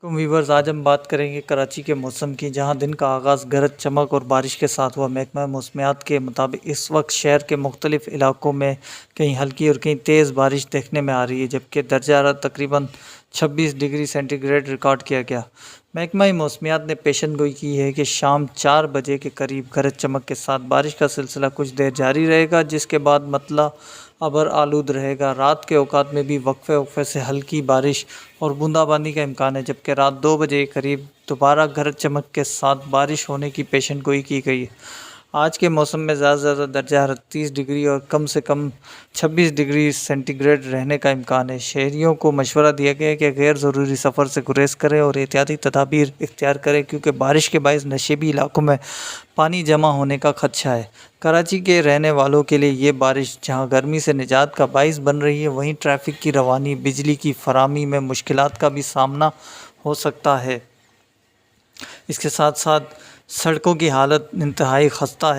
Viewers آج ہم بات کریں گے کراچی کے موسم کی، جہاں دن کا آغاز گرج چمک اور بارش کے ساتھ ہوا۔ محکمہ موسمیات کے مطابق اس وقت شہر کے مختلف علاقوں میں کہیں ہلکی اور کہیں تیز بارش دیکھنے میں آ رہی ہے، جبکہ درجہ حرارت تقریباً 26 ڈگری سینٹی گریڈ ریکارڈ کیا گیا۔ محکمہ موسمیات نے پیشن گوئی کی ہے کہ شام 4 بجے کے قریب گرج چمک کے ساتھ بارش کا سلسلہ کچھ دیر جاری رہے گا، جس کے بعد مطلع ابر آلود رہے گا۔ رات کے اوقات میں بھی وقفے وقفے سے ہلکی بارش اور بوندا باندی کا امکان ہے، جبکہ رات 2 بجے کے قریب دوبارہ گرج چمک کے ساتھ بارش ہونے کی پیشن گوئی کی گئی ہے۔ آج کے موسم میں زیادہ سے زیادہ درجہ حرارت 30 ڈگری اور کم سے کم 26 ڈگری سینٹی گریڈ رہنے کا امکان ہے۔ شہریوں کو مشورہ دیا گیا ہے کہ غیر ضروری سفر سے گریز کریں اور احتیاطی تدابیر اختیار کریں، کیونکہ بارش کے باعث نشیبی علاقوں میں پانی جمع ہونے کا خدشہ ہے۔ کراچی کے رہنے والوں کے لیے یہ بارش جہاں گرمی سے نجات کا باعث بن رہی ہے، وہیں ٹریفک کی روانی، بجلی کی فراہمی میں مشکلات کا بھی سامنا ہو سکتا ہے۔ اس کے ساتھ ساتھ سڑکوں کی حالت انتہائی خستہ ہے۔